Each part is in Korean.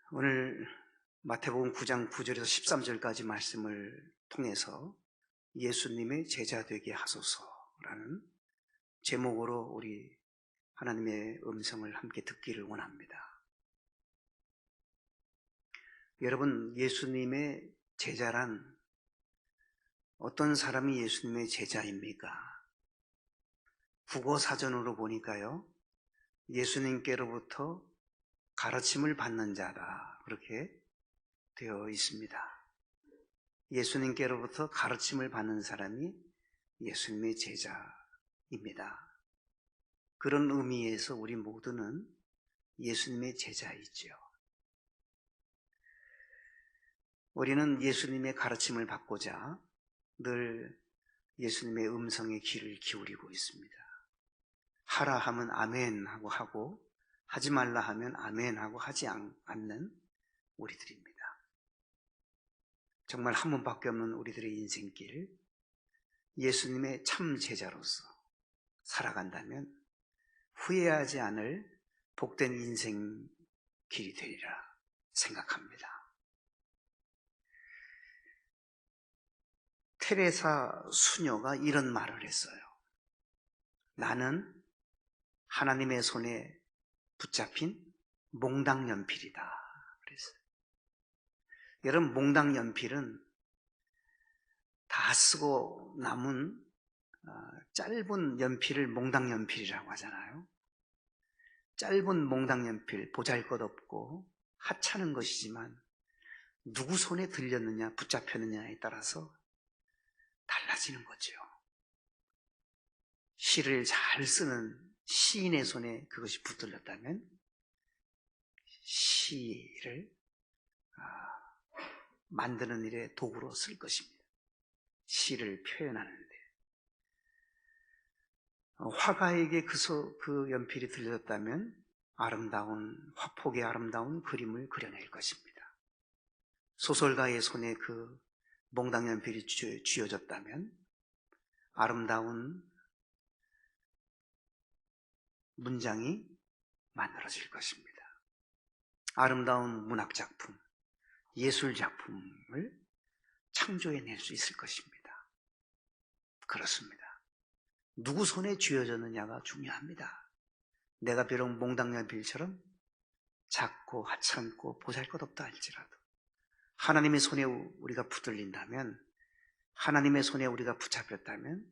오늘 마태복음 9장 9절에서 13절까지 말씀을 통해서 예수님의 제자 되게 하소서라는 제목으로 우리 하나님의 음성을 함께 듣기를 원합니다. 여러분, 예수님의 제자란 어떤 사람이 예수님의 제자입니까? 국어사전으로 보니까요, 예수님께로부터 가르침을 받는 자다, 그렇게 되어 있습니다. 예수님께로부터 가르침을 받는 사람이 예수님의 제자입니다. 그런 의미에서 우리 모두는 예수님의 제자이죠. 우리는 예수님의 가르침을 받고자 늘 예수님의 음성에 귀를 기울이고 있습니다. 하라 하면 아멘 하고 하지 말라 하면 아멘 하고 하지 않는 우리들입니다. 정말 한 번밖에 없는 우리들의 인생길, 예수님의 참 제자로서 살아간다면 후회하지 않을 복된 인생 길이 되리라 생각합니다. 테레사 수녀가 이런 말을 했어요. 나는 하나님의 손에 붙잡힌 몽당연필이다 그랬어요. 여러분, 몽당연필은 다 쓰고 남은 짧은 연필을 몽당연필이라고 하잖아요. 짧은 몽당연필, 보잘것없고 하찮은 것이지만 누구 손에 들렸느냐, 붙잡혔느냐에 따라서 달라지는 거죠. 시를 잘 쓰는 시인의 손에 그것이 붙들렸다면 시를 만드는 일에 도구로 쓸 것입니다. 시를 표현하는데, 화가에게 그 연필이 들렸다면 화폭의 아름다운 그림을 그려낼 것입니다. 소설가의 손에 그 몽당연필이 쥐어졌다면 아름다운 문장이 만들어질 것입니다. 아름다운 문학작품, 예술작품을 창조해낼 수 있을 것입니다. 그렇습니다. 누구 손에 쥐어졌느냐가 중요합니다. 내가 비록 몽당연필처럼 작고 하찮고 보잘것없다 할지라도 하나님의 손에 우리가 붙들린다면, 하나님의 손에 우리가 붙잡혔다면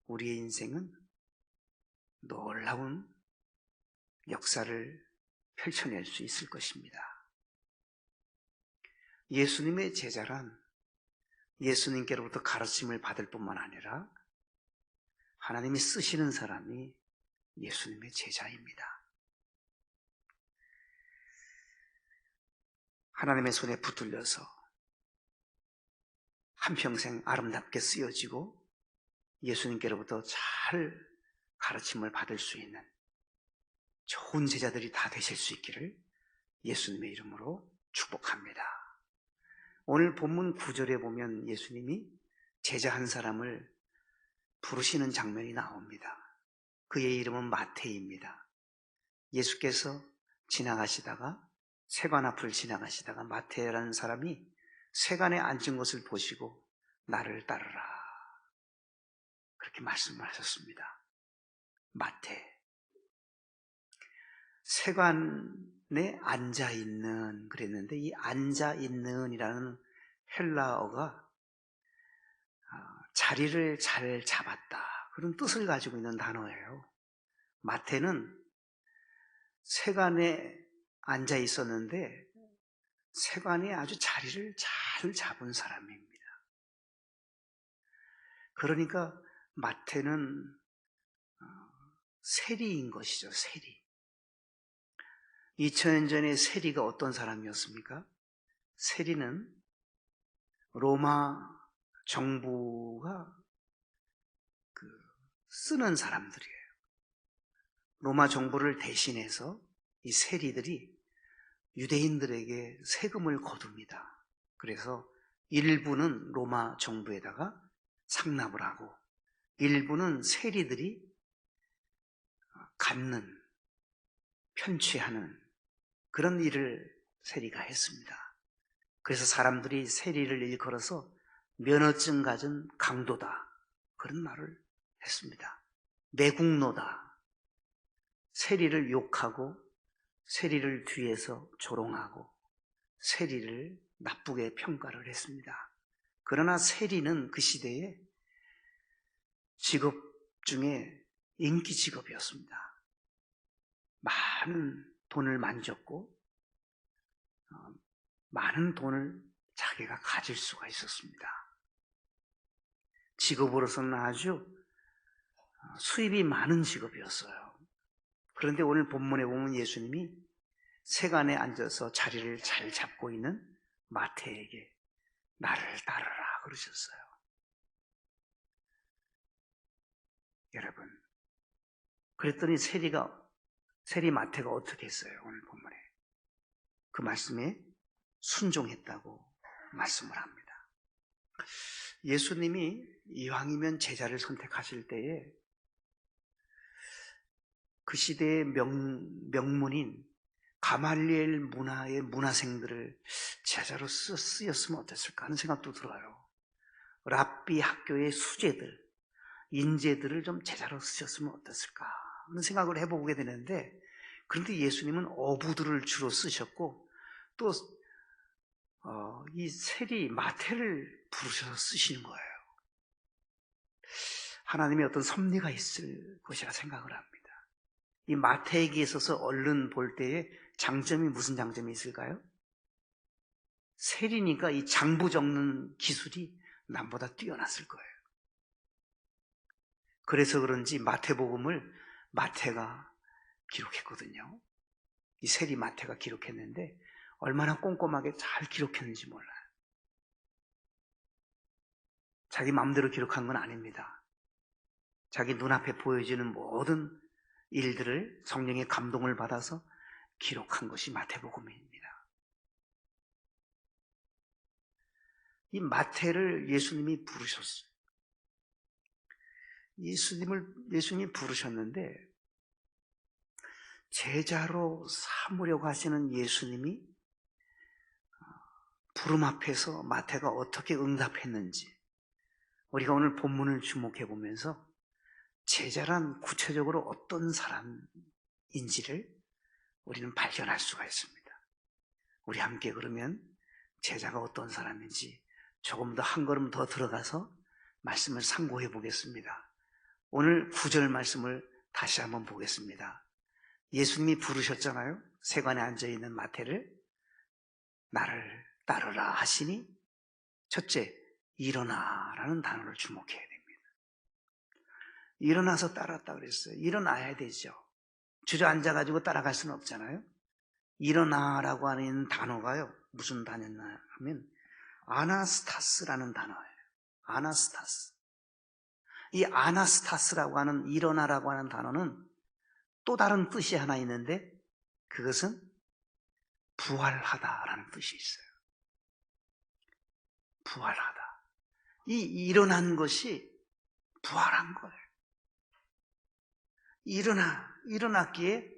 우리의 인생은 놀라운 역사를 펼쳐낼 수 있을 것입니다. 예수님의 제자란 예수님께로부터 가르침을 받을 뿐만 아니라 하나님이 쓰시는 사람이 예수님의 제자입니다. 하나님의 손에 붙들려서 한평생 아름답게 쓰여지고 예수님께로부터 잘 가르침을 받을 수 있는 좋은 제자들이 다 되실 수 있기를 예수님의 이름으로 축복합니다. 오늘 본문 9절에 보면 예수님이 제자 한 사람을 부르시는 장면이 나옵니다. 그의 이름은 마태입니다. 예수께서 지나가시다가 세관 앞을 지나가시다가 마태라는 사람이 세관에 앉은 것을 보시고 나를 따르라 그렇게 말씀을 하셨습니다. 마태, 세관에 앉아있는 그랬는데, 이 앉아있는이라는 헬라어가 자리를 잘 잡았다 그런 뜻을 가지고 있는 단어예요. 마태는 세관에 앉아 있었는데 세관에 아주 자리를 잘 잡은 사람입니다. 그러니까 마태는 세리인 것이죠. 세리. 2000년 전에 세리가 어떤 사람이었습니까? 세리는 로마 정부가 쓰는 사람들이에요. 로마 정부를 대신해서 이 세리들이 유대인들에게 세금을 거둡니다. 그래서 일부는 로마 정부에다가 상납을 하고 일부는 세리들이 갖는, 편취하는 그런 일을 세리가 했습니다. 그래서 사람들이 세리를 일컬어서 면허증 가진 강도다, 그런 말을 했습니다. 매국노다. 세리를 욕하고 세리를 뒤에서 조롱하고 세리를 나쁘게 평가를 했습니다. 그러나 세리는 그 시대에 직업 중에 인기 직업이었습니다. 많은 돈을 만졌고 많은 돈을 자기가 가질 수가 있었습니다. 직업으로서는 아주 수입이 많은 직업이었어요. 그런데 오늘 본문에 보면 예수님이 세간에 앉아서 자리를 잘 잡고 있는 마태에게 나를 따르라 그러셨어요. 여러분, 그랬더니 세리 마태가 어떻게 했어요? 오늘 본문에 그 말씀에 순종했다고 말씀을 합니다. 예수님이 이왕이면 제자를 선택하실 때에 그 시대의 명문인 가말리엘 문화의 문화생들을 제자로 쓰였으면 어땠을까 하는 생각도 들어요. 랍비 학교의 수재들, 인재들을 좀 제자로 쓰셨으면 어땠을까 하는 생각을 해보게 되는데, 그런데 예수님은 어부들을 주로 쓰셨고 또 이 세리 마태를 부르셔서 쓰시는 거예요. 하나님의 어떤 섭리가 있을 것이라 생각을 합니다. 이 마태에게 있어서 얼른 볼 때에 장점이 무슨 장점이 있을까요? 세리니까 이 장부 적는 기술이 남보다 뛰어났을 거예요. 그래서 그런지 마태복음을 마태가 기록했거든요. 이 세리 마태가 기록했는데 얼마나 꼼꼼하게 잘 기록했는지 몰라요. 자기 마음대로 기록한 건 아닙니다. 자기 눈앞에 보여지는 모든 일들을 성령의 감동을 받아서 기록한 것이 마태복음입니다. 이 마태를 예수님이 부르셨어요. 예수님이 부르셨는데 제자로 삼으려고 하시는 예수님이 부름 앞에서 마태가 어떻게 응답했는지 우리가 오늘 본문을 주목해 보면서 제자란 구체적으로 어떤 사람인지를 우리는 발견할 수가 있습니다. 우리 함께 그러면 제자가 어떤 사람인지 조금 더 한 걸음 더 들어가서 말씀을 상고해 보겠습니다. 오늘 9절 말씀을 다시 한번 보겠습니다. 예수님이 부르셨잖아요. 세관에 앉아있는 마태를 나를 따르라 하시니 첫째, 일어나라는 단어를 주목해야 됩니다. 일어나서 따랐다 그랬어요. 일어나야 되죠. 주저앉아가지고 따라갈 수는 없잖아요. 일어나라고 하는 단어가요, 무슨 단어냐 하면 아나스타스라는 단어예요. 아나스타스. 이 아나스타스라고 하는 일어나라고 하는 단어는 또 다른 뜻이 하나 있는데 그것은 부활하다라는 뜻이 있어요. 부활하다. 이 일어난 것이 부활한 거예요. 일어났기에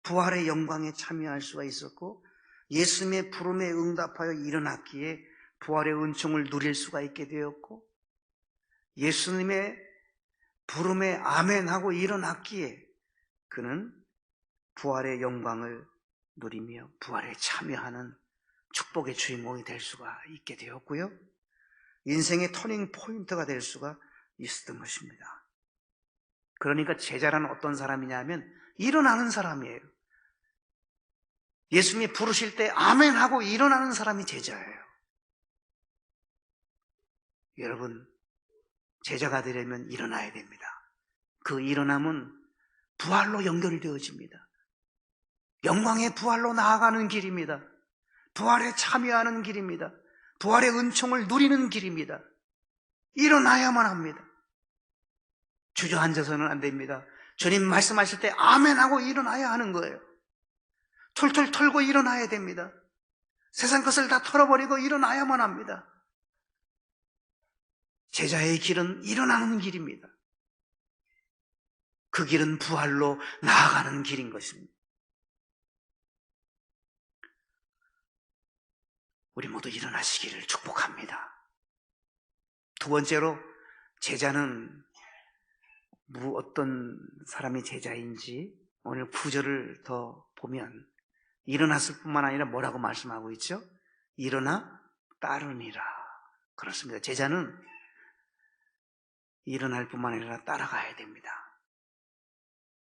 부활의 영광에 참여할 수가 있었고 예수님의 부름에 응답하여 일어났기에 부활의 은총을 누릴 수가 있게 되었고 예수님의 부름에 아멘하고 일어났기에 그는 부활의 영광을 누리며 부활에 참여하는 축복의 주인공이 될 수가 있게 되었고요. 인생의 터닝 포인트가 될 수가 있었던 것입니다. 그러니까 제자란 어떤 사람이냐면 일어나는 사람이에요. 예수님이 부르실 때 아멘하고 일어나는 사람이 제자예요. 여러분, 제자가 되려면 일어나야 됩니다. 그 일어남은 부활로 연결되어집니다. 영광의 부활로 나아가는 길입니다. 부활에 참여하는 길입니다. 부활의 은총을 누리는 길입니다. 일어나야만 합니다. 주저앉아서는 안 됩니다. 주님 말씀하실 때 아멘하고 일어나야 하는 거예요. 툴툴 털고 일어나야 됩니다. 세상 것을 다 털어버리고 일어나야만 합니다. 제자의 길은 일어나는 길입니다. 그 길은 부활로 나아가는 길인 것입니다. 우리 모두 일어나시기를 축복합니다. 두 번째로, 제자는 어떤 사람이 제자인지 오늘 구절을 더 보면 일어났을 뿐만 아니라 뭐라고 말씀하고 있죠? 일어나 따르니라. 그렇습니다. 제자는 일어날 뿐만 아니라 따라가야 됩니다.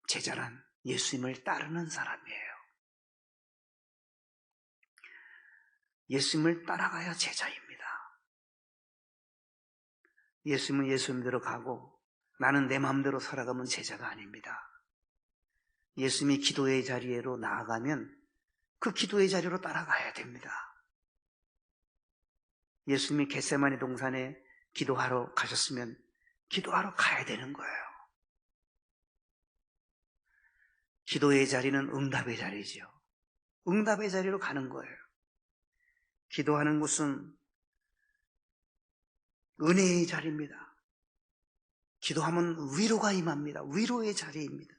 제자란 예수님을 따르는 사람이에요. 예수님을 따라가야 제자입니다. 예수님은 예수님대로 가고 나는 내 마음대로 살아가면 제자가 아닙니다. 예수님이 기도의 자리로 나아가면 그 기도의 자리로 따라가야 됩니다. 예수님이 겟세마네 동산에 기도하러 가셨으면 기도하러 가야 되는 거예요. 기도의 자리는 응답의 자리죠. 응답의 자리로 가는 거예요. 기도하는 곳은 은혜의 자리입니다. 기도하면 위로가 임합니다. 위로의 자리입니다.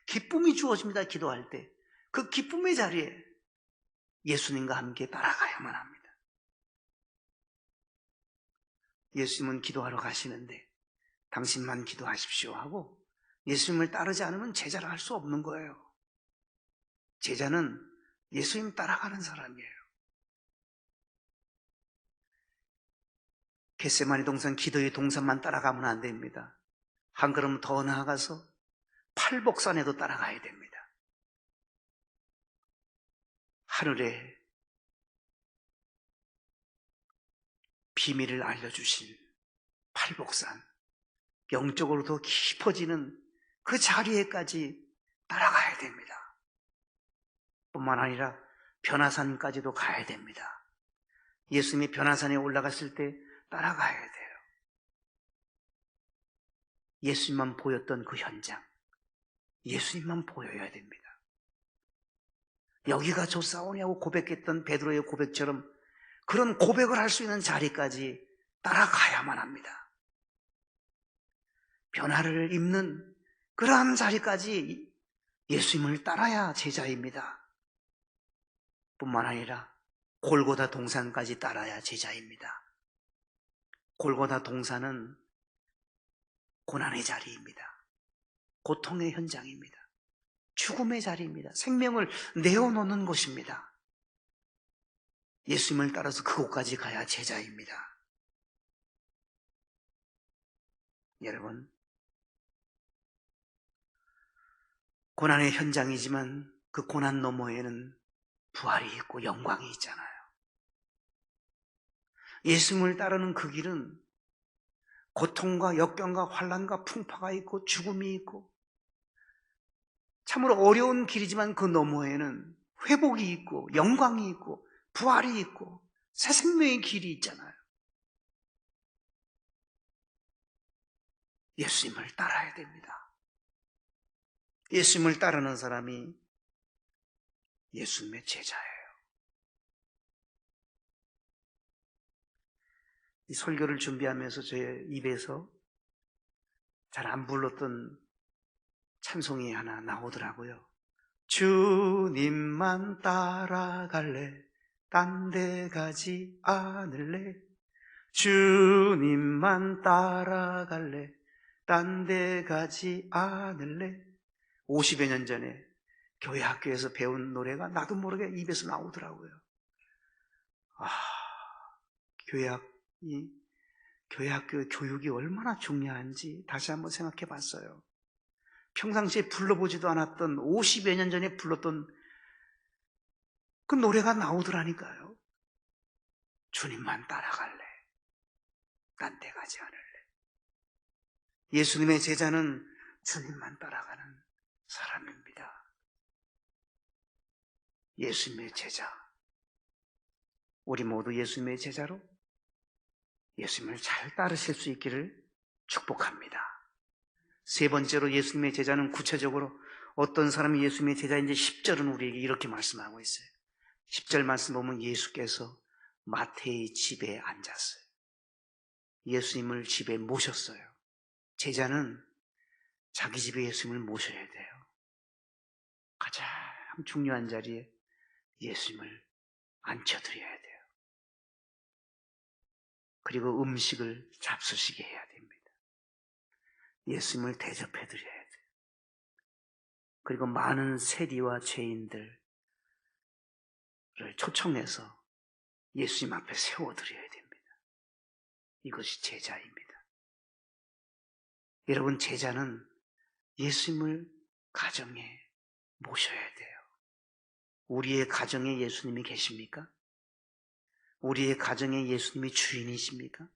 기쁨이 주어집니다. 기도할 때 그 기쁨의 자리에 예수님과 함께 따라가야만 합니다. 예수님은 기도하러 가시는데 당신만 기도하십시오 하고 예수님을 따르지 않으면 제자를 할 수 없는 거예요. 제자는 예수님 따라가는 사람이에요. 겟세마네 동산 기도의 동산만 따라가면 안 됩니다. 한 걸음 더 나아가서 팔복산에도 따라가야 됩니다. 하늘에 비밀을 알려주신 팔복산, 영적으로 더 깊어지는 그 자리에까지 따라가야 됩니다. 뿐만 아니라 변화산까지도 가야 됩니다. 예수님이 변화산에 올라갔을 때 따라가야 돼요. 예수님만 보였던 그 현장, 예수님만 보여야 됩니다. 여기가 좋사오냐고 고백했던 베드로의 고백처럼 그런 고백을 할 수 있는 자리까지 따라가야만 합니다. 변화를 입는 그러한 자리까지 예수님을 따라야 제자입니다. 뿐만 아니라 골고다 동산까지 따라야 제자입니다. 골고다 동산은 고난의 자리입니다. 고통의 현장입니다. 죽음의 자리입니다. 생명을 내어놓는 곳입니다. 예수님을 따라서 그곳까지 가야 제자입니다. 여러분, 고난의 현장이지만 그 고난 너머에는 부활이 있고 영광이 있잖아요. 예수님을 따르는 그 길은 고통과 역경과 환난과 풍파가 있고 죽음이 있고 참으로 어려운 길이지만 그 너머에는 회복이 있고 영광이 있고 부활이 있고 새 생명의 길이 있잖아요. 예수님을 따라야 됩니다. 예수님을 따르는 사람이 예수님의 제자예요. 이 설교를 준비하면서 제 입에서 잘 안 불렀던 찬송이 하나 나오더라고요. 주님만 따라갈래, 딴 데 가지 않을래. 주님만 따라갈래, 딴 데 가지 않을래. 50여 년 전에 교회 학교에서 배운 노래가 나도 모르게 입에서 나오더라고요. 교회 학교 교육이 얼마나 중요한지 다시 한번 생각해 봤어요. 평상시에 불러보지도 않았던 50여 년 전에 불렀던 그 노래가 나오더라니까요. 주님만 따라갈래, 딴 데 가지 않을래. 예수님의 제자는 주님만 따라가는 사람입니다. 예수님의 제자, 우리 모두 예수님의 제자로 예수님을 잘 따르실 수 있기를 축복합니다. 세 번째로 예수님의 제자는 구체적으로 어떤 사람이 예수님의 제자인지 10절은 우리에게 이렇게 말씀하고 있어요. 10절 말씀 보면 예수께서 마태의 집에 앉았어요. 예수님을 집에 모셨어요. 제자는 자기 집에 예수님을 모셔야 돼요. 가장 중요한 자리에 예수님을 앉혀드려야 돼요. 그리고 음식을 잡수시게 해야 됩니다. 예수님을 대접해 드려야 돼요. 그리고 많은 세리와 죄인들을 초청해서 예수님 앞에 세워드려야 됩니다. 이것이 제자입니다. 여러분, 제자는 예수님을 가정에 모셔야 돼요. 우리의 가정에 예수님이 계십니까? 우리의 가정에 예수님이 주인이십니까?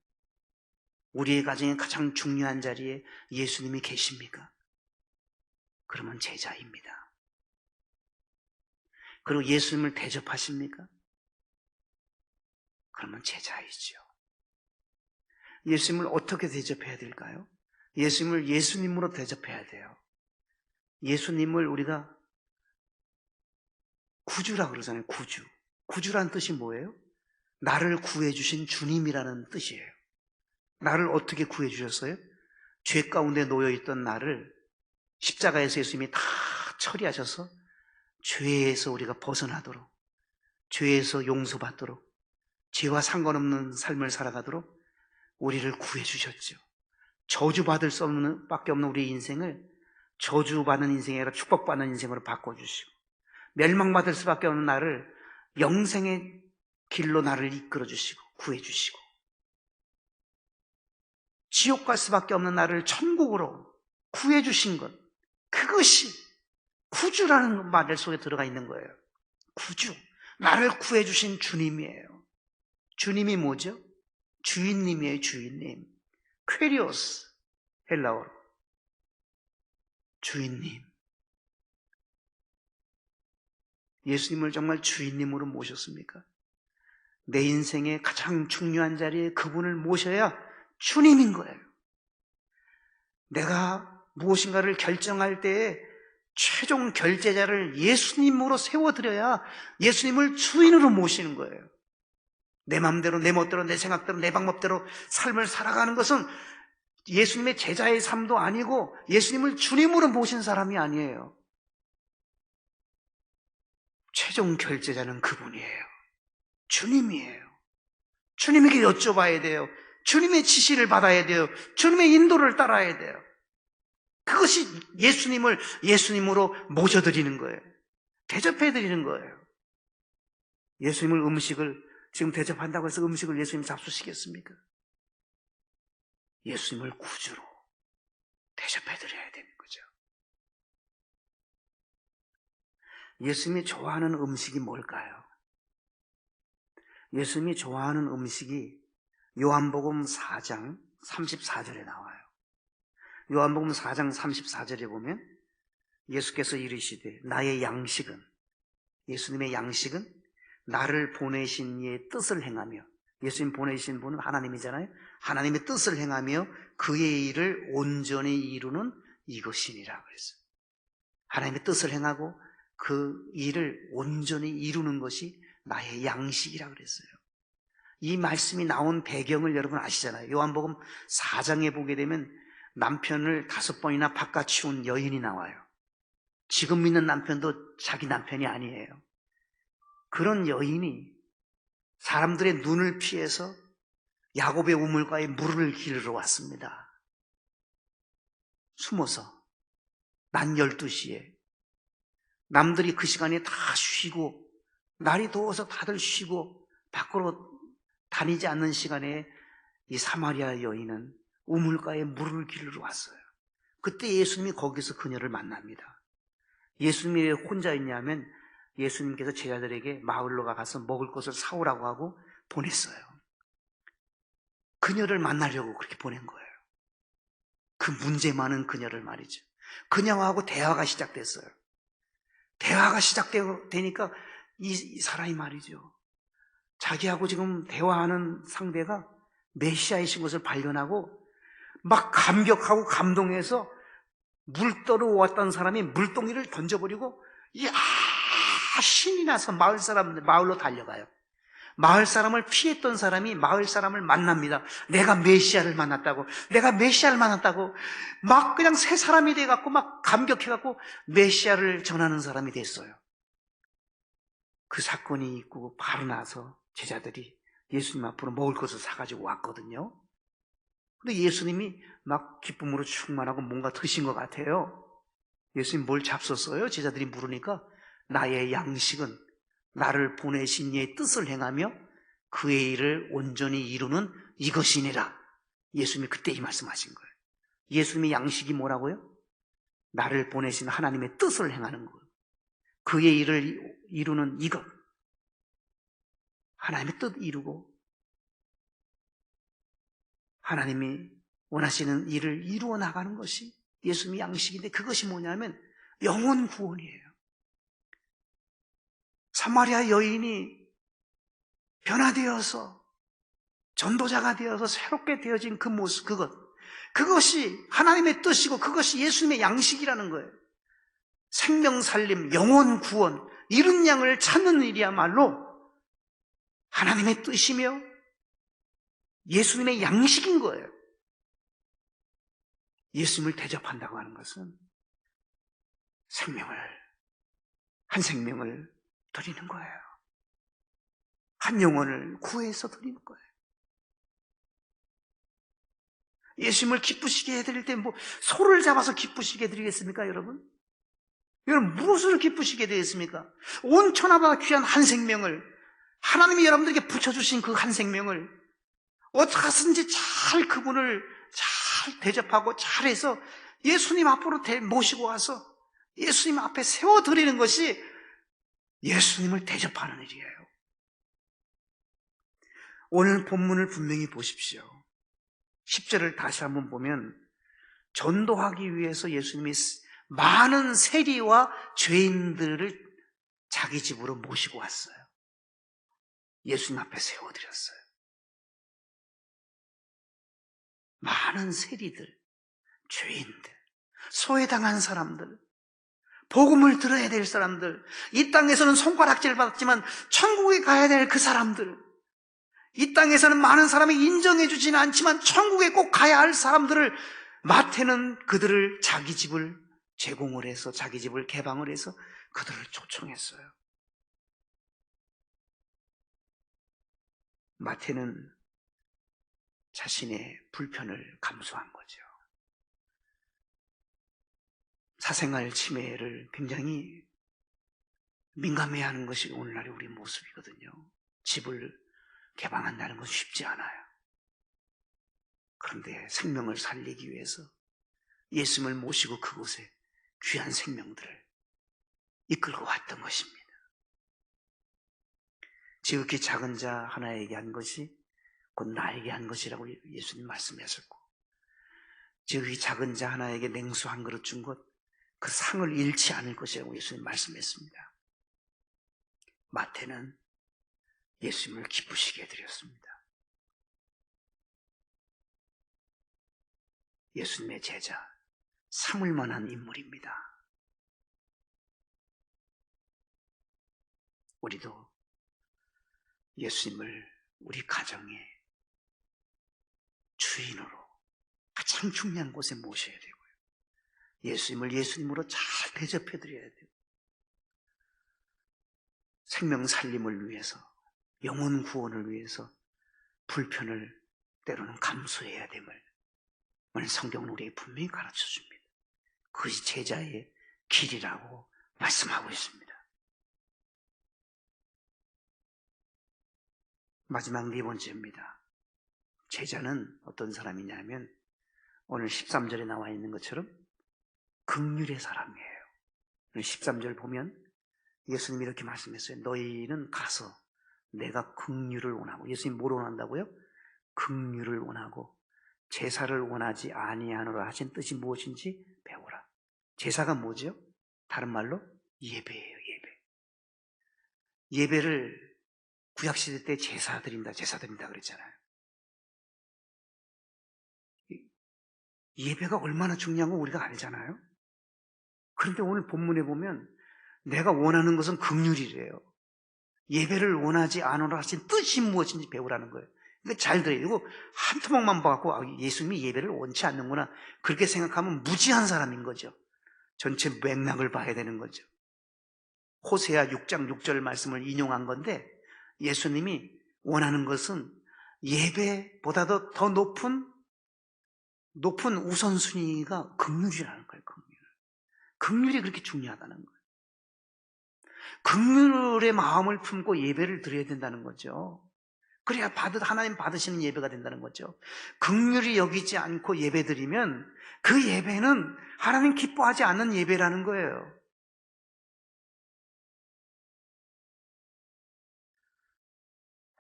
우리의 가정의 가장 중요한 자리에 예수님이 계십니까? 그러면 제자입니다. 그리고 예수님을 대접하십니까? 그러면 제자이죠. 예수님을 어떻게 대접해야 될까요? 예수님을 예수님으로 대접해야 돼요. 예수님을 우리가 구주라고 그러잖아요. 구주. 구주라는 뜻이 뭐예요? 나를 구해주신 주님이라는 뜻이에요. 나를 어떻게 구해주셨어요? 죄 가운데 놓여있던 나를 십자가에서 예수님이 다 처리하셔서 죄에서 우리가 벗어나도록, 죄에서 용서받도록, 죄와 상관없는 삶을 살아가도록 우리를 구해주셨죠. 저주받을 수 없는 밖에 없는 우리의 인생을 저주받는 인생이 아니라 축복받는 인생으로 바꿔주시고, 멸망받을 수밖에 없는 나를 영생의 길로 나를 이끌어주시고 구해주시고, 지옥 갈 수밖에 없는 나를 천국으로 구해주신 것, 그것이 구주라는 말 속에 들어가 있는 거예요. 구주, 나를 구해주신 주님이에요. 주님이 뭐죠? 주인님이에요. 주인님. 퀘리오스, 헬라어로 주인님. 예수님을 정말 주인님으로 모셨습니까? 내 인생의 가장 중요한 자리에 그분을 모셔야 주님인 거예요. 내가 무엇인가를 결정할 때에 최종 결제자를 예수님으로 세워드려야 예수님을 주인으로 모시는 거예요. 내 마음대로, 내 멋대로, 내 생각대로, 내 방법대로 삶을 살아가는 것은 예수님의 제자의 삶도 아니고 예수님을 주님으로 모신 사람이 아니에요. 최종 결제자는 그분이에요. 주님이에요. 주님에게 여쭤봐야 돼요. 주님의 지시를 받아야 돼요. 주님의 인도를 따라야 돼요. 그것이 예수님을 예수님으로 모셔드리는 거예요. 대접해드리는 거예요. 예수님을 음식을 지금 대접한다고 해서 음식을 예수님 잡수시겠습니까? 예수님을 구주로 대접해드려야 되는 거죠. 예수님이 좋아하는 음식이 뭘까요? 예수님이 좋아하는 음식이 요한복음 4장 34절에 나와요. 요한복음 4장 34절에 보면 예수께서 이르시되 나의 양식은, 예수님의 양식은 나를 보내신 이의 뜻을 행하며, 예수님 보내신 분은 하나님이잖아요. 하나님의 뜻을 행하며 그의 일을 온전히 이루는 이것이니라 그랬어요. 하나님의 뜻을 행하고 그 일을 온전히 이루는 것이 나의 양식이라 그랬어요. 이 말씀이 나온 배경을 여러분 아시잖아요. 요한복음 4장에 보게 되면 남편을 5번이나 바꿔치운 여인이 나와요. 지금 믿는 남편도 자기 남편이 아니에요. 그런 여인이 사람들의 눈을 피해서 야곱의 우물가에 물을 기르러 왔습니다. 숨어서 낮 12시에 남들이 그 시간에 다 쉬고, 날이 더워서 다들 쉬고 밖으로 다니지 않는 시간에 이 사마리아 여인은 우물가에 물을 기르러 왔어요. 그때 예수님이 거기서 그녀를 만납니다. 예수님이 왜 혼자 있냐면 예수님께서 제자들에게 마을로 가서 먹을 것을 사오라고 하고 보냈어요. 그녀를 만나려고 그렇게 보낸 거예요. 그 문제 많은 그녀를 말이죠. 그녀하고 대화가 시작됐어요. 대화가 시작되니까 이 사람이 말이죠, 자기하고 지금 대화하는 상대가 메시아이신 것을 발견하고 막 감격하고 감동해서 물 떠러 왔던 사람이 물동이를 던져버리고 이야 신이 나서 마을로 달려가요. 마을 사람을 피했던 사람이 마을 사람을 만납니다. 내가 메시아를 만났다고 막 그냥 새 사람이 돼갖고 막 감격해갖고 메시아를 전하는 사람이 됐어요. 그 사건이 있고 바로 나서 제자들이 예수님 앞으로 먹을 것을 사가지고 왔거든요. 근데 예수님이 막 기쁨으로 충만하고 뭔가 드신 것 같아요. 예수님 뭘 잡섰어요? 제자들이 물으니까 나의 양식은 나를 보내신 이의 뜻을 행하며 그의 일을 온전히 이루는 이것이니라. 예수님이 그때 이 말씀하신 거예요. 예수님의 양식이 뭐라고요? 나를 보내신 하나님의 뜻을 행하는 것. 그의 일을 이루는 이것. 하나님의 뜻 이루고 하나님이 원하시는 일을 이루어 나가는 것이 예수님의 양식인데, 그것이 뭐냐면 영혼 구원이에요. 사마리아 여인이 변화되어서 전도자가 되어서 새롭게 되어진 그 모습, 그것이 하나님의 뜻이고 그것이 예수님의 양식이라는 거예요. 생명 살림, 영혼 구원, 잃은 양을 찾는 일이야말로 하나님의 뜻이며 예수님의 양식인 거예요. 예수님을 대접한다고 하는 것은 한 생명을 드리는 거예요. 한 영혼을 구해서 드리는 거예요. 예수님을 기쁘시게 해드릴 때 소를 잡아서 기쁘시게 해드리겠습니까, 여러분? 여러분, 무엇으로 기쁘시게 되겠습니까? 온 천하보다 귀한 한 생명을, 하나님이 여러분들에게 붙여주신 그 한 생명을 어떻게든지 잘 그분을 잘 대접하고 잘해서 예수님 앞으로 모시고 와서 예수님 앞에 세워드리는 것이 예수님을 대접하는 일이에요. 오늘 본문을 분명히 보십시오. 10절을 다시 한번 보면 전도하기 위해서 예수님이 많은 세리와 죄인들을 자기 집으로 모시고 왔어요. 예수님 앞에 세워드렸어요. 많은 세리들, 죄인들, 소외당한 사람들, 복음을 들어야 될 사람들, 이 땅에서는 손가락질을 받았지만 천국에 가야 될 그 사람들, 이 땅에서는 많은 사람이 인정해 주지는 않지만 천국에 꼭 가야 할 사람들을, 마태는 그들을 자기 집을 제공을 해서 자기 집을 개방을 해서 그들을 초청했어요. 마태는 자신의 불편을 감수한 거죠. 사생활 침해를 굉장히 민감해하는 것이 오늘날의 우리 모습이거든요. 집을 개방한다는 건 쉽지 않아요. 그런데 생명을 살리기 위해서 예수님을 모시고 그곳에 귀한 생명들을 이끌고 왔던 것입니다. 지극히 작은 자 하나에게 한 것이 곧 나에게 한 것이라고 예수님 말씀하셨고, 지극히 작은 자 하나에게 냉수 한 그릇 준 것, 그 상을 잃지 않을 것이라고 예수님 말씀했습니다. 마태는 예수님을 기쁘시게 해드렸습니다. 예수님의 제자, 삼을 만한 인물입니다. 우리도 예수님을 우리 가정의 주인으로 가장 중요한 곳에 모셔야 되고요. 예수님을 예수님으로 잘 대접해드려야 되고, 생명 살림을 위해서, 영혼 구원을 위해서 불편을 때로는 감수해야 됨을 오늘 성경은 우리에게 분명히 가르쳐줍니다. 그것이 제자의 길이라고 말씀하고 있습니다. 마지막 네 번째입니다. 제자는 어떤 사람이냐면 오늘 13절에 나와 있는 것처럼 긍휼의 사람이에요. 13절 보면 예수님이 이렇게 말씀했어요. 너희는 가서 내가 긍휼을 원하고, 예수님 뭘 원한다고요? 긍휼을 원하고 제사를 원하지 아니하노라 하신 뜻이 무엇인지 배우라. 제사가 뭐죠? 다른 말로 예배예요. 예배를 구약시대 때 제사 드린다 그랬잖아요. 예배가 얼마나 중요한 거 우리가 알잖아요. 그런데 오늘 본문에 보면 내가 원하는 것은 긍휼이래요. 예배를 원하지 않으라 하신 뜻이 무엇인지 배우라는 거예요. 이거 잘 들어야 되고, 한 토막만 봐갖고 예수님이 예배를 원치 않는구나 그렇게 생각하면 무지한 사람인 거죠. 전체 맥락을 봐야 되는 거죠. 호세아 6장 6절 말씀을 인용한 건데, 예수님이 원하는 것은 예배보다도 더 높은 우선순위가 긍휼이라는 거예요. 긍휼이 그렇게 중요하다는 거예요. 긍휼의 마음을 품고 예배를 드려야 된다는 거죠. 그래야 하나님 받으시는 예배가 된다는 거죠. 긍휼히 여기지 않고 예배드리면 그 예배는 하나님 기뻐하지 않는 예배라는 거예요.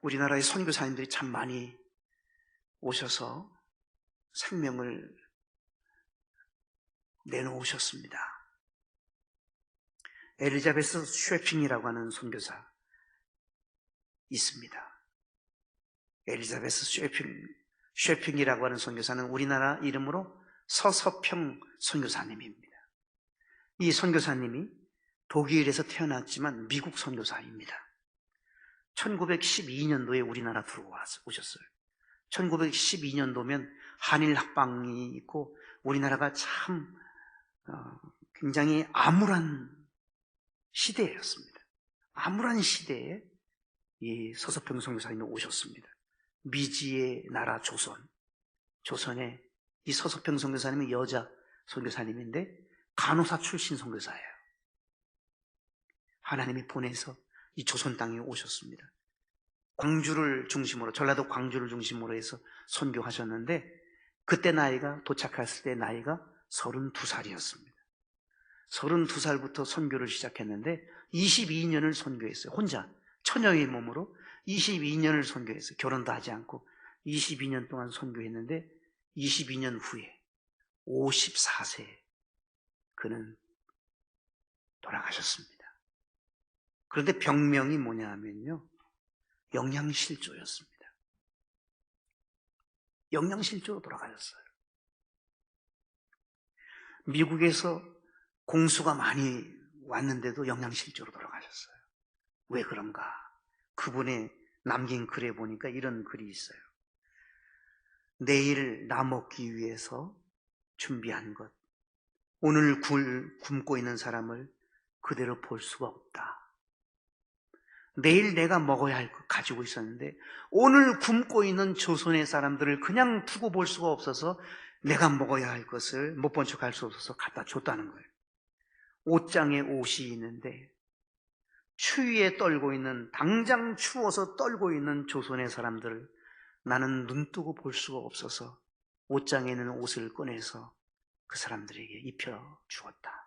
우리나라의 선교사님들이 참 많이 오셔서 생명을 내놓으셨습니다. 엘리자베스 쉐핑이라고 하는 선교사 있습니다. 엘리자베스 쉐핑이라고 하는 선교사는 우리나라 이름으로 서서평 선교사님입니다. 이 선교사님이 독일에서 태어났지만 미국 선교사입니다. 1912년도에 우리나라 오셨어요. 1912년도면 한일 합방이 있고 우리나라가 참 굉장히 암울한 시대였습니다. 암울한 시대에 이 서서평 선교사님이 오셨습니다. 미지의 나라 조선에 이 서서평 선교사님은 여자 선교사님인데 간호사 출신 선교사예요. 하나님이 보내서 이 조선 땅에 오셨습니다. 광주를 중심으로, 전라도 광주를 중심으로 해서 선교하셨는데 그때 도착했을 때 나이가 32살이었습니다. 32살부터 선교를 시작했는데 22년을 선교했어요. 혼자 처녀의 몸으로 22년을 선교했어요. 결혼도 하지 않고 22년 동안 선교했는데 22년 후에 54세에 그는 돌아가셨습니다. 그런데 병명이 뭐냐 하면요, 영양실조였습니다. 영양실조로 돌아가셨어요. 미국에서 공수가 많이 왔는데도 영양실조로 돌아가셨어요. 왜 그런가? 그분의 남긴 글에 보니까 이런 글이 있어요. 내일 나 먹기 위해서 준비한 것, 오늘 굶고 있는 사람을 그대로 볼 수가 없다. 내일 내가 먹어야 할 것 가지고 있었는데 오늘 굶고 있는 조선의 사람들을 그냥 두고 볼 수가 없어서 내가 먹어야 할 것을 못 본 척 할 수 없어서 갖다 줬다는 거예요. 옷장에 옷이 있는데 추위에 떨고 있는, 당장 추워서 떨고 있는 조선의 사람들을 나는 눈 뜨고 볼 수가 없어서 옷장에 있는 옷을 꺼내서 그 사람들에게 입혀 주었다.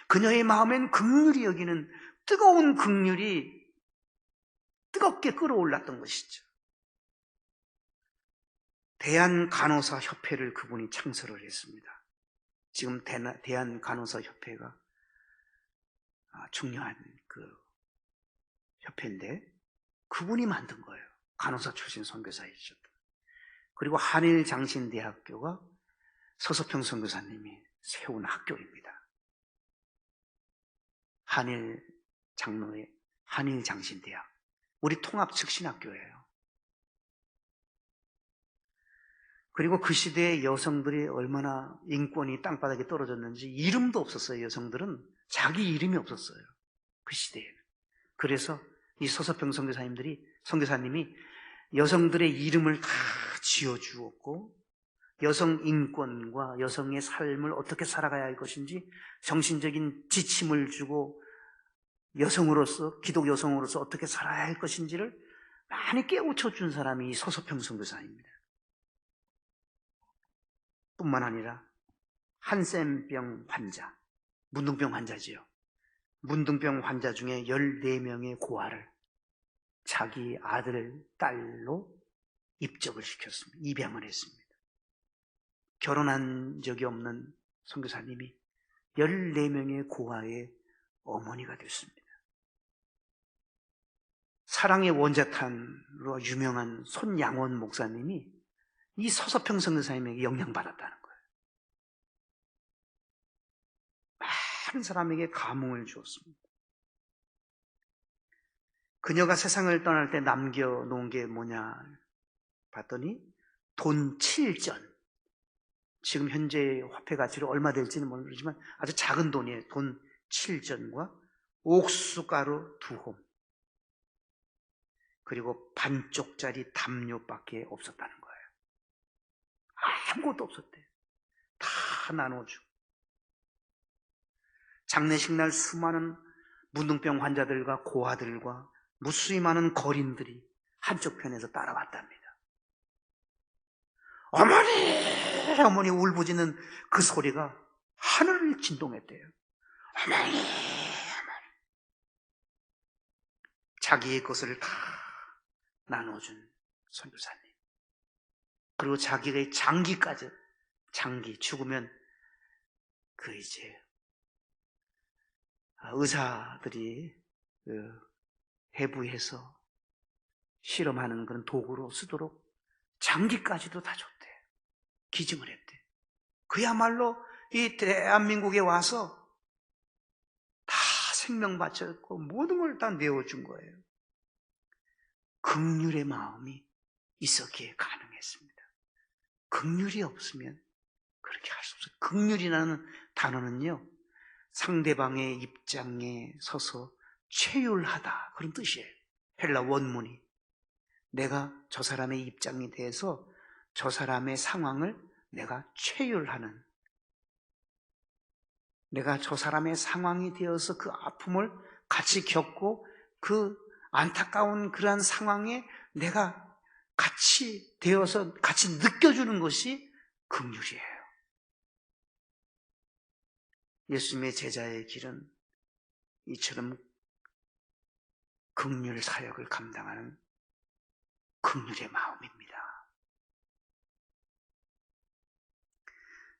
그녀의 마음엔 긍휼히 여기는 뜨거운 긍휼이 뜨겁게 끓어올랐던 것이죠. 대한간호사협회를 그분이 창설을 했습니다. 지금 대한간호사협회가 중요한 그 협회인데 그분이 만든 거예요. 간호사 출신 선교사이셨다. 그리고 한일장신대학교가 서서평 선교사님이 세운 학교입니다. 한일장신대학, 우리 통합측신학교예요. 그리고 그 시대에 여성들이 얼마나 인권이 땅바닥에 떨어졌는지 이름도 없었어요. 여성들은 자기 이름이 없었어요. 그 시대에는. 그래서 이 서서평 선교사님이 여성들의 이름을 다 지어주었고 여성 인권과 여성의 삶을 어떻게 살아가야 할 것인지 정신적인 지침을 주고 여성으로서, 기독 여성으로서 어떻게 살아야 할 것인지를 많이 깨우쳐준 사람이 이 서서평 선교사입니다. 뿐만 아니라 한센병 환자, 문둥병 환자지요. 문둥병 환자 중에 14명의 고아를 자기 아들, 딸로 입적을 시켰습니다. 입양을 했습니다. 결혼한 적이 없는 선교사님이 14명의 고아의 어머니가 됐습니다. 사랑의 원자탄으로 유명한 손양원 목사님이 이 서서평 선교사님에게 영향받았다는 거예요. 많은 사람에게 감흥을 주었습니다. 그녀가 세상을 떠날 때 남겨놓은 게 뭐냐 봤더니 돈 7전, 지금 현재 화폐 가치로 얼마 될지는 모르지만 아주 작은 돈이에요. 돈 7전과 옥수가루 2홈, 그리고 반쪽짜리 담요밖에 없었다는 거예요. 아무것도 없었대요. 다 나눠주고. 장례식 날 수많은 문둥병 환자들과 고아들과 무수히 많은 거린들이 한쪽 편에서 따라왔답니다. 어머니! 어머니 울부짖는 그 소리가 하늘을 진동했대요. 어머니! 어머니! 자기의 것을 다 나눠준 선교사님. 그리고 자기의 장기까지, 장기 죽으면 그 이제 의사들이 해부해서 실험하는 그런 도구로 쓰도록 장기까지도 다 줬대. 기증을 했대. 그야말로 이 대한민국에 와서 다 생명 바쳤고 모든 걸 다 내어준 거예요. 긍휼의 마음이 있었기에 가능했습니다. 긍휼이 없으면 그렇게 할 수 없어요. 긍휼이라는 단어는요, 상대방의 입장에 서서 체휼하다, 그런 뜻이에요. 헬라 원문이. 내가 저 사람의 입장에 대해서 저 사람의 상황을 내가 체휼하는, 내가 저 사람의 상황이 되어서 그 아픔을 같이 겪고 그 안타까운 그러한 상황에 내가 같이 되어서 같이 느껴주는 것이 긍휼이에요. 예수님의 제자의 길은 이처럼 긍휼 사역을 감당하는 긍휼의 마음입니다.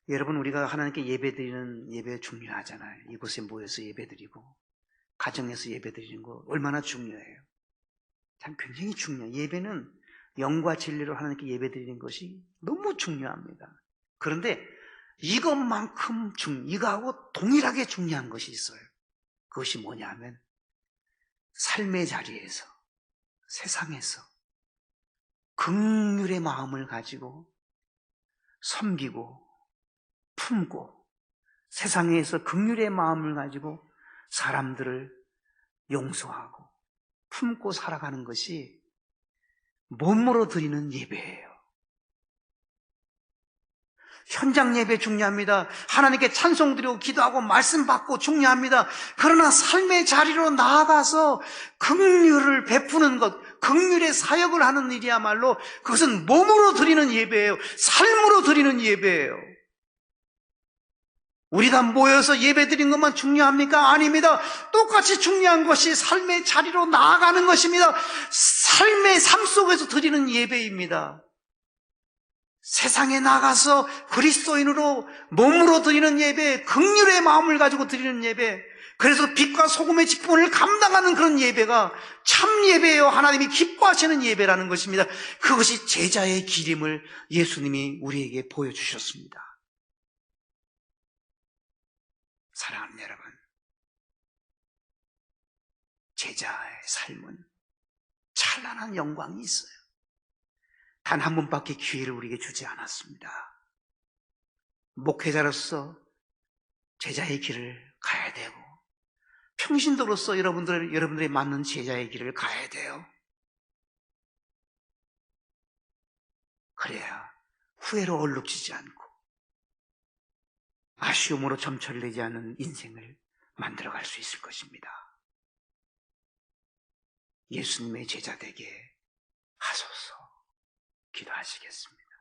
여러분, 우리가 하나님께 예배드리는 예배 중요하잖아요. 이곳에 모여서 예배드리고 가정에서 예배드리는 거 얼마나 중요해요. 참 굉장히 중요해요. 예배는 영과 진리로 하나님께 예배드리는 것이 너무 중요합니다. 그런데 이것만큼 이거하고 동일하게 중요한 것이 있어요. 그것이 뭐냐면 삶의 자리에서, 세상에서 긍휼의 마음을 가지고 섬기고 품고, 세상에서 긍휼의 마음을 가지고 사람들을 용서하고 품고 살아가는 것이 몸으로 드리는 예배예요. 현장 예배 중요합니다. 하나님께 찬송 드리고 기도하고 말씀 받고 중요합니다. 그러나 삶의 자리로 나아가서 긍휼을 베푸는 것, 긍휼의 사역을 하는 일이야말로 그것은 몸으로 드리는 예배예요. 삶으로 드리는 예배예요. 우리가 모여서 예배 드리는 것만 중요합니까? 아닙니다. 똑같이 중요한 것이 삶의 자리로 나아가는 것입니다. 삶의 삶 속에서 드리는 예배입니다. 세상에 나가서 그리스도인으로 몸으로 드리는 예배, 긍휼의 마음을 가지고 드리는 예배, 그래서 빛과 소금의 직분을 감당하는 그런 예배가 참 예배예요. 하나님이 기뻐하시는 예배라는 것입니다. 그것이 제자의 길임을 예수님이 우리에게 보여주셨습니다. 사랑하는 여러분, 제자의 삶은 찬란한 영광이 있어요. 단 한 번밖에 기회를 우리에게 주지 않았습니다. 목회자로서 제자의 길을 가야 되고, 평신도로서 여러분들이 맞는 제자의 길을 가야 돼요. 그래야 후회로 얼룩지지 않고 아쉬움으로 점철되지 않는 인생을 만들어갈 수 있을 것입니다. 예수님의 제자 되게 하소서. 기도하시겠습니다.